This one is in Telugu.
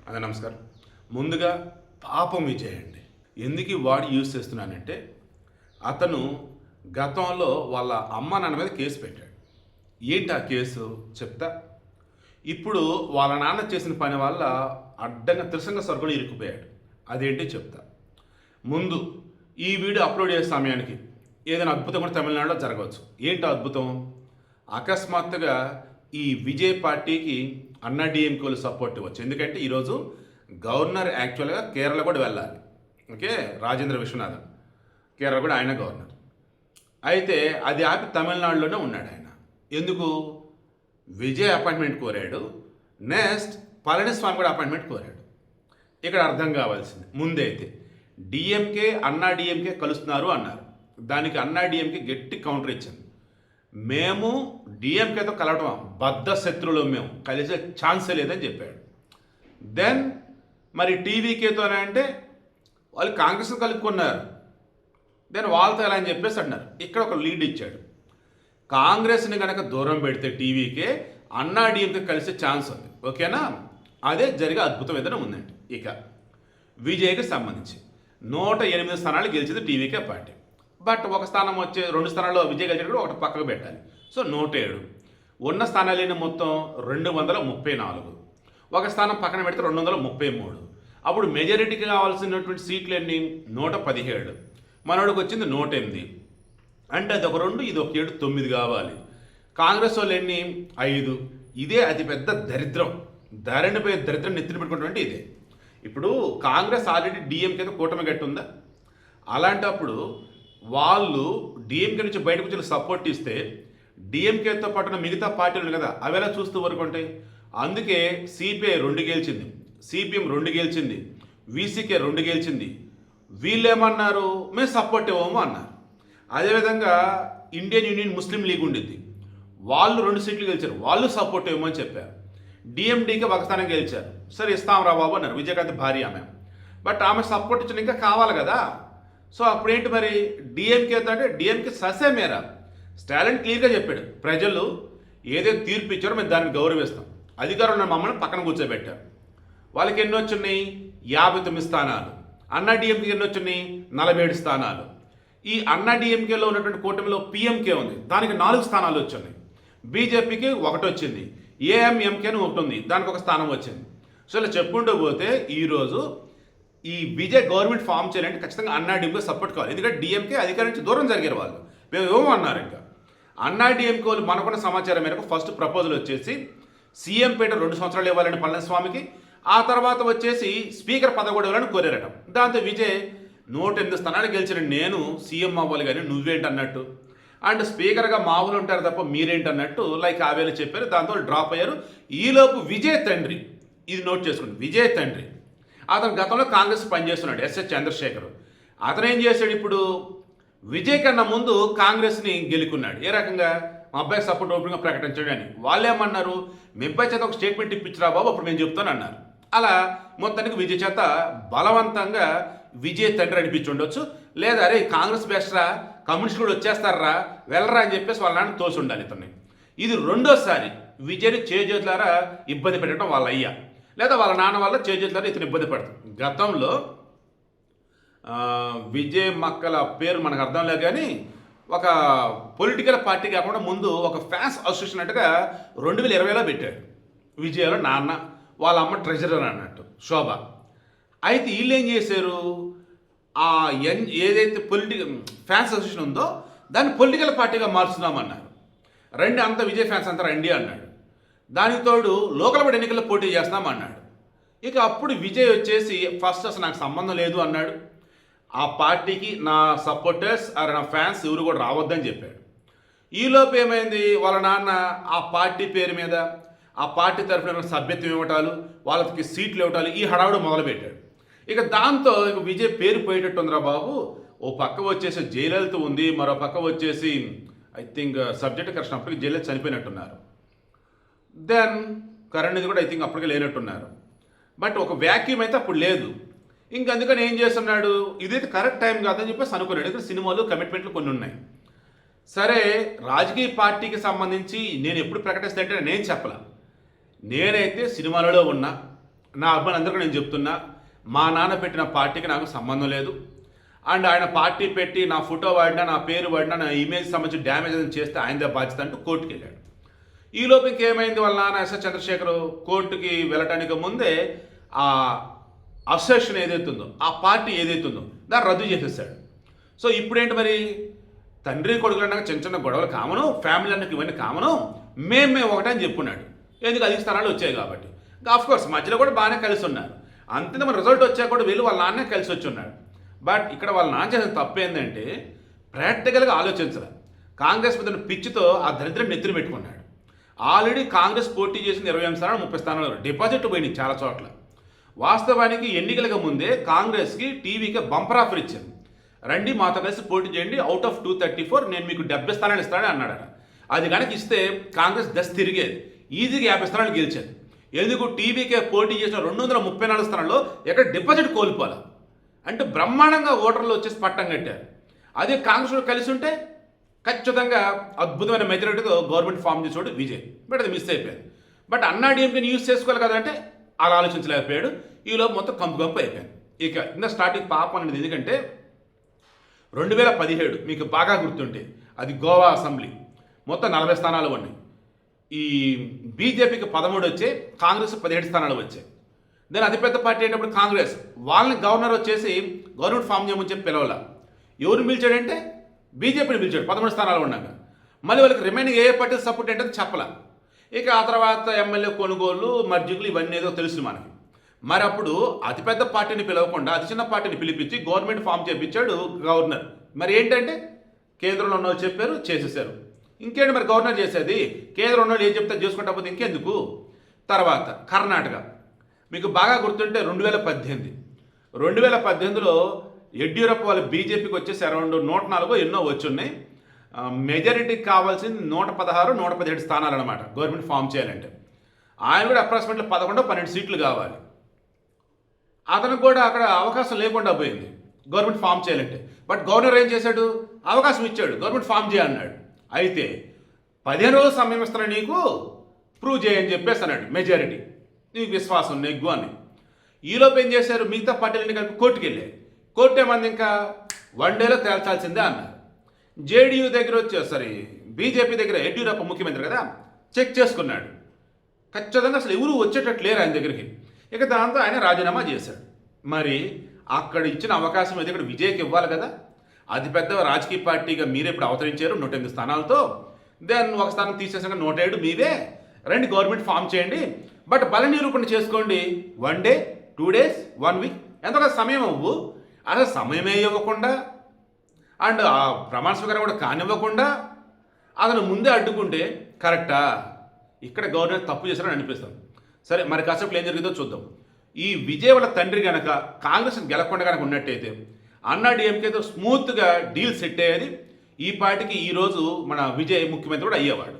అదే నమస్కారం. ముందుగా పాపం విజయ్ అండి. ఎందుకు ఈ వర్డ్ యూజ్ చేస్తున్నానంటే, అతను గతంలో వాళ్ళ అమ్మ నాన్న మీద కేసు పెట్టాడు. ఏంటి ఆ కేసు చెప్తా. ఇప్పుడు వాళ్ళ నాన్న చేసిన పని వల్ల అడ్డంగా త్రిశంగ స్వర్గంలో ఇరుక్కుపోయాడు. అదేంటి చెప్తా. ముందు ఈ వీడియో అప్లోడ్ చేసే సమయానికి ఏదైనా అద్భుతం కూడా తమిళనాడులో జరగవచ్చు. ఏంటి అద్భుతం? అకస్మాత్తుగా ఈ విజయ్ పార్టీకి అన్నా డిఎంకేలు సపోర్ట్ ఇవ్వచ్చు. ఎందుకంటే ఈరోజు గవర్నర్ యాక్చువల్గా కేరళ కూడా వెళ్ళాలి. ఓకే, రాజేంద్ర విశ్వనాథన్ కేరళ కూడా ఆయన గవర్నర్. అయితే అది ఆపి తమిళనాడులోనే ఉన్నాడు ఆయన. ఎందుకు? విజయ్ అపాయింట్మెంట్ కోరాడు. నెక్స్ట్ పళనిస్వామి కూడా అపాయింట్మెంట్ కోరాడు. ఇక్కడ అర్థం కావాల్సింది ముందైతే డిఎంకే అన్నా డిఎంకే కలుస్తున్నారు అన్నారు. దానికి అన్నా డిఎంకే గట్టి కౌంటర్ ఇచ్చింది. మేము డిఎంకేతో కలవటం బద్ధ శత్రువులు, మేము కలిసే ఛాన్సే లేదని చెప్పాడు. దెన్ మరి టీవీకేతోనే అంటే వాళ్ళు కాంగ్రెస్ కలుపుకున్నారు. దెన్ వాళ్ళతో ఎలా అని చెప్పేసి అన్నారు. ఇక్కడ ఒక లీడ్ ఇచ్చాడు. కాంగ్రెస్ని కనుక దూరం పెడితే టీవీకే అన్నా డిఎంకే కలిసే ఛాన్స్ ఉంది. ఓకేనా? అదే జరిగే అద్భుతం ఏదైనా ఉందండి. ఇక విజయ్కి సంబంధించి 108 స్థానాలు గెలిచింది టీవీకే పార్టీ. బట్ ఒక స్థానం వచ్చే 2 స్థానాల్లో విజయ్ గెలిచాడు కూడా ఒకటి పక్కకు పెట్టాలి. సో 107 ఉన్న స్థానాలు మొత్తం 234. ఒక స్థానం పక్కన పెడితే 233. అప్పుడు మెజారిటీకి కావాల్సినటువంటి సీట్లు ఎన్ని? 117. మనోడికి వచ్చింది 108. అంటే అది ఒక 2, ఇది ఒక 7, 9 కావాలి. కాంగ్రెస్ వాళ్ళు ఎన్ని? 5. ఇదే అతిపెద్ద దరిద్రం. ధరణిపై దరిద్రం నెత్తిన పెట్టుకున్నటువంటి ఇదే. ఇప్పుడు కాంగ్రెస్ ఆల్రెడీ డిఎంకేతో కూటమి గట్టి ఉందా? అలాంటప్పుడు వాళ్ళు డిఎంకే నుంచి బయటకు వచ్చి సపోర్ట్ ఇస్తే డిఎంకేతో పాటు మిగతా పార్టీలు కదా అవి ఎలా చూస్తూ వరకు ఉంటాయి. అందుకే సిపిఐ 2 గెలిచింది, సిపిఎం 2 గెలిచింది, వీసీకే 2 గెలిచింది. వీళ్ళు ఏమన్నారు? మేము సపోర్ట్ ఇవ్వము అన్నారు. అదేవిధంగా ఇండియన్ యూనియన్ ముస్లిం లీగ్ ఉండింది, వాళ్ళు 2 సీట్లు గెలిచారు, వాళ్ళు సపోర్ట్ ఇవ్వమని చెప్పారు. డిఎండికి ఒక స్థానం గెలిచారు. సరే ఇస్తాం రా బాబు అన్నారు. విజయకాంత్ భార్య ఆమె. బట్ ఆమె సపోర్ట్ ఇచ్చిన ఇంకా కావాలి కదా. సో అప్పుడేంటి మరి డిఎంకే అంటే డిఎంకే ససే మేరా స్టాలిన్ క్లియర్గా చెప్పాడు, ప్రజలు ఏదైతే తీర్పు ఇచ్చారో మేము దాన్ని గౌరవిస్తాం. అధికారం ఉన్న మమ్మల్ని పక్కన కూర్చోబెట్టారు. వాళ్ళకి ఎన్ని వచ్చినాయి? 59 స్థానాలు. అన్నా డిఎంకే ఎన్ని వచ్చినాయి? 47 స్థానాలు. ఈ అన్నా డిఎంకేలో ఉన్నటువంటి కూటమిలో పిఎంకే ఉంది, దానికి 4 స్థానాలు వచ్చినాయి. బీజేపీకి 1 వచ్చింది, ఏఎంఎంకేని 1 ఉంది, దానికి 1 స్థానం వచ్చింది. సో ఇలా చెప్పుకుంటూ పోతే ఈరోజు ఈ విజయ్ గవర్నమెంట్ ఫామ్ చేయాలంటే ఖచ్చితంగా అన్నా డిఎంకే సపోర్ట్ కావాలి. ఎందుకంటే డిఎంకే అధికారం నుంచి దూరం జరిగారు వాళ్ళు. మేము ఏమన్నారు? ఇంకా అన్నా డిఎంకే వాళ్ళు మనకున్న సమాచారం మేరకు ఫస్ట్ ప్రపోజల్ వచ్చేసి సీఎం పేట 2 సంవత్సరాలు ఇవ్వాలని పళనిస్వామికి, ఆ తర్వాత వచ్చేసి స్పీకర్ పదవి కూడా ఇవ్వాలని కోరారట. దాంతో విజయ్ 108 స్థానాలు గెలిచిన నేను సీఎం అవ్వాలి కానీ నువ్వేంటి అన్నట్టు, అండ్ స్పీకర్గా మామూలు ఉంటారు తప్ప మీరేంటి అన్నట్టు లైక్ ఆవేలు చెప్పారు. దాంతో డ్రాప్ అయ్యారు. ఈలోపు విజయ్ తండ్రి, ఇది నోట్ చేసుకోండి, విజయ్ తండ్రి అతను గతంలో కాంగ్రెస్ పనిచేస్తున్నాడు, ఎస్ఎస్ చంద్రశేఖర్. అతను ఏం చేశాడు? ఇప్పుడు విజయ్ కన్నా ముందు కాంగ్రెస్ని గెలుకున్నాడు. ఏ రకంగా? మా అబ్బాయి సపోర్ట్ ఓపెన్గా ప్రకటించాడు అని. వాళ్ళు ఏమన్నారు? మీ అబ్బాయి చేత ఒక స్టేట్మెంట్ ఇప్పించరా బాబు, అప్పుడు నేను చెప్తాను అన్నారు. అలా మొత్తానికి విజయ్ చేత బలవంతంగా విజయ్ తండ్రి అనిపించి ఉండొచ్చు. లేదా అరే కాంగ్రెస్ బెస్ట్రా, కమ్యూనిస్ట్ కూడా వచ్చేస్తారా, వెళ్ళరా అని చెప్పేసి వాళ్ళ నాన్న తోసి ఉండాలి ఇతన్ని. ఇది రెండోసారి విజయ్ని చేజేతులారా ఇబ్బంది పెట్టడం వాళ్ళ అయ్యా, లేదా వాళ్ళ నాన్న వల్ల చేజేతులారా ఇతను ఇబ్బంది పడుతుంది. గతంలో విజయ్ మక్కల పేరు మనకు అర్థం లేదు కానీ ఒక పొలిటికల్ పార్టీ కాకుండా ముందు ఒక ఫ్యాన్స్ అసోసియేషన్ అన్నట్టుగా 2020లో పెట్టాడు. విజయ్లో నాన్న, వాళ్ళ అమ్మ ట్రెజరర్ అన్నట్టు శోభ. అయితే వీళ్ళు ఏం చేశారు? ఆ ఏదైతే ఫ్యాన్స్ అసోసియేషన్ ఉందో దాన్ని పొలిటికల్ పార్టీగా మార్చుదామన్నారు. రండి అంత విజయ్ ఫ్యాన్స్ అంతా రండి అన్నాడు. దానికి తోడు లోకల్ బాడీ ఎన్నికల్లో పోటీ చేస్తామన్నాడు. ఇక అప్పుడు విజయ్ వచ్చేసి ఫస్ట్ అసలు నాకు సంబంధం లేదు అన్నాడు. ఆ పార్టీకి నా సపోర్టర్స్ నా ఫ్యాన్స్ ఎవరు కూడా రావద్దని చెప్పాడు. ఈలోపు ఏమైంది? వాళ్ళ నాన్న ఆ పార్టీ పేరు మీద ఆ పార్టీ తరఫున సభ్యత్వం ఇవ్వటాలు, వాళ్ళకి సీట్లు ఇవ్వటాలు, ఈ హడావుడు మొదలుపెట్టాడు. ఇక దాంతో ఇక విజయ్ పేరు పోయేటట్టు ఉందిరా బాబు. ఓ పక్క వచ్చేసి జయలలిత ఉంది, మరో పక్క వచ్చేసి ఐ థింక్ సబ్జెక్ట్ కరెక్షన్ అప్పటికి జయలలిత చనిపోయినట్టున్నారు. దెన్ కరుణిధి కూడా ఐ థింక్ అప్పటికే లేనట్టున్నారు. బట్ ఒక వ్యాక్యూమ్ అయితే అప్పుడు లేదు. ఇంక అందుకని ఏం చేస్తున్నాడు? ఇదైతే కరెక్ట్ టైం కాదని చెప్పేసి అనుకున్నాడు. ఎందుకంటే సినిమాలు కమిట్మెంట్లు కొన్ని ఉన్నాయి. సరే రాజకీయ పార్టీకి సంబంధించి నేను ఎప్పుడు ప్రకటిస్తానంటే నేను చెప్పలా. నేనైతే సినిమాలలో ఉన్నా, నా అబ్బాయిలందరికీ నేను చెప్తున్నా, మా నాన్న పెట్టిన పార్టీకి నాకు సంబంధం లేదు. అండ్ ఆయన పార్టీ పెట్టి నా ఫోటో వాడినా, నా పేరు వాడినా, నా ఇమేజ్ సంబంధించి డ్యామేజ్ ఏదైనా చేస్తే ఆయనదే బాధ్యత అంటూ కోర్టుకు వెళ్ళాడు. ఈలోపు ఇంకేమైంది, వాళ్ళ నాన్న ఎస్ఎస్ చంద్రశేఖర్ కోర్టుకి వెళ్ళటానికి ముందే ఆ అసోసియేషన్ ఏదైతే ఉందో, ఆ పార్టీ ఏదైతే ఉందో దాన్ని రద్దు చేసేసాడు. సో ఇప్పుడేంటి మరి, తండ్రి కొడుకులు అన్నాక చిన్న చిన్న గొడవలు కామను, ఫ్యామిలీ అన్నకి ఇవన్నీ కామను, మేము ఒకటే అని చెప్పున్నాడు. ఎందుకు అధిక స్థానాలు వచ్చాయి కాబట్టి. కోర్స్ మధ్యలో కూడా బాగానే కలిసి ఉన్నారు. అంతే మన రిజల్ట్ వచ్చాక కూడా వీళ్ళు వాళ్ళ నాన్నే కలిసి వచ్చి ఉన్నాడు. బట్ ఇక్కడ వాళ్ళ నాన్న చేసిన తప్పు ఏంటంటే ప్రాక్టికల్గా ఆలోచించాలి. కాంగ్రెస్ మీద పిచ్చితో ఆ దరిద్రం నెత్తిన పెట్టుకున్నాడు. ఆల్రెడీ కాంగ్రెస్ పోటీ చేసిన 28 స్థానాలు 30 స్థానాలు డిపాజిట్ పోయినాయి చాలా చోట్ల. వాస్తవానికి ఎన్నికలకు ముందే కాంగ్రెస్కి టీవీకి బంపర్ ఆఫర్ ఇచ్చింది. రండి మాతో కలిసి పోటీ చేయండి, అవుట్ ఆఫ్ 234 నేను మీకు 70 స్థానాలు ఇస్తానని అన్నాడట. అది కనుక ఇస్తే కాంగ్రెస్ దశ తిరిగేది, ఈజీగా 50 స్థానాలు గెలిచేది. ఎందుకు, టీవీకే పోటీ చేసిన 234 స్థానాల్లో ఎక్కడ డిపాజిట్ కోల్పోవాలి అంటే బ్రహ్మాండంగా ఓటర్లు వచ్చేసి పట్టం కట్టారు. అదే కాంగ్రెస్ కలిసి ఉంటే ఖచ్చితంగా అద్భుతమైన మెజారిటీతో గవర్నమెంట్ ఫామ్ చేసేవాడు విజయ్. బట్ అది మిస్ అయిపోయింది. బట్ అన్నా డిఎంకేని యూజ్ చేసుకోవాలి కదంటే అలా ఆలోచించలేకపోయాడు. ఈలోపు మొత్తం కంపు అయిపోయింది. ఇక ఇంత స్టార్టింగ్ పాపం అనేది ఎందుకంటే 2017 మీకు బాగా గుర్తుంటే అది గోవా అసెంబ్లీ మొత్తం 40 స్థానాలు ఉన్నాయి. ఈ బీజేపీకి 13 వచ్చాయి, కాంగ్రెస్ 17 స్థానాలు వచ్చాయి. దాని అతిపెద్ద పార్టీ అయినప్పుడు కాంగ్రెస్ వాళ్ళని గవర్నర్ వచ్చేసి గవర్నమెంట్ ఫామ్ చేయమని చెప్పి పిలవాల. ఎవరు పిలిచాడంటే బీజేపీని పిలిచాడు 13 స్థానాలు ఉన్నాక. మళ్ళీ వాళ్ళకి రిమైనింగ్ ఏ పార్టీ సపోర్ట్ ఏంటో చెప్పాల. ఇక ఆ తర్వాత ఎమ్మెల్యే కొనుగోలు మర్జిగులు ఇవన్నీ ఏదో తెలుసు మనకి. మరి అప్పుడు అతిపెద్ద పార్టీని పిలవకుండా అతి చిన్న పార్టీని పిలిపించి గవర్నమెంట్ ఫామ్ చేయించాడు గవర్నర్. మరి ఏంటంటే కేంద్రంలో ఉన్న వాళ్ళు చెప్పారు, చేసేసారు. ఇంకేంటి మరి గవర్నర్ చేసేది, కేంద్రంలో ఉన్న వాళ్ళు ఏం చెప్తే చేసుకుంటా పోతే ఇంకెందుకు. తర్వాత కర్ణాటక మీకు బాగా గుర్తుంటే 2018లో యడ్యూరప్ప వాళ్ళు బీజేపీకి వచ్చేసి అరౌండ్ 104 ఎన్నో వచ్చున్నాయి. మెజారిటీకి కావాల్సింది 116, 117 స్థానాలు అనమాట గవర్నమెంట్ ఫామ్ చేయాలంటే. ఆయన కూడా అప్రాక్సిమేట్లీ 11, 12 సీట్లు కావాలి. అతనికి కూడా అక్కడ అవకాశం లేకుండా పోయింది గవర్నమెంట్ ఫామ్ చేయాలంటే. బట్ గవర్నర్ ఏం చేశాడు, అవకాశం ఇచ్చాడు, గవర్నమెంట్ ఫామ్ చేయన్నాడు. అయితే 15 రోజులు సమయం ఇస్తున్నా నీకు, ప్రూవ్ చేయని చెప్పేసి అన్నాడు. మెజారిటీ నీకు విశ్వాసం నెగ్గు అని. ఈలోపు ఏం చేశారు, మిగతా పార్టీలన్నీ కలిపి కోర్టుకు వెళ్ళాయి. కోర్టు ఏమంది ఇంకా 1 డేలో తేల్చాల్సిందే అన్నారు. జేడీయూ దగ్గర వచ్చేసరి బీజేపీ దగ్గర యడ్యూరప్ప ముఖ్యమంత్రి కదా చెక్ చేసుకున్నాడు. ఖచ్చితంగా అసలు ఎవరు వచ్చేటట్టు లేరు ఆయన దగ్గరికి. ఇక దాంతో ఆయన రాజీనామా చేశాడు. మరి అక్కడ ఇచ్చిన అవకాశం అయితే ఇక్కడ విజయ్కి ఇవ్వాలి కదా. అతిపెద్ద రాజకీయ పార్టీగా మీరే ఇప్పుడు అవతరించారు 108 స్థానాలతో. దెన్ ఒక స్థానం తీసేసాక 107 మీవే, రండి గవర్నమెంట్ ఫామ్ చేయండి. బట్ బల నిరూపణ చేసుకోండి. 1 డే, 2 డేస్, 1 వీక్ ఎంతగా సమయం అవ్వు. అసలు సమయమే ఇవ్వకుండా అండ్ ఆ ప్రమాణ స్వీకారం కూడా కానివ్వకుండా అతను ముందే అడ్డుకుంటే కరెక్టా? ఇక్కడ గవర్నర్ తప్పు చేశారని అనిపిస్తుంది. సరే మరి కాసేపు ఏం జరిగిందో చూద్దాం. ఈ విజయ్ వాళ్ళ తండ్రి కనుక కాంగ్రెస్ గెలకుండా కనుక ఉన్నట్టయితే అన్నా డిఎంకేతో స్మూత్గా డీల్ సెట్ అయ్యేది. ఈ పార్టీకి ఈరోజు మన విజయ్ ముఖ్యమంత్రి కూడా అయ్యేవాడు.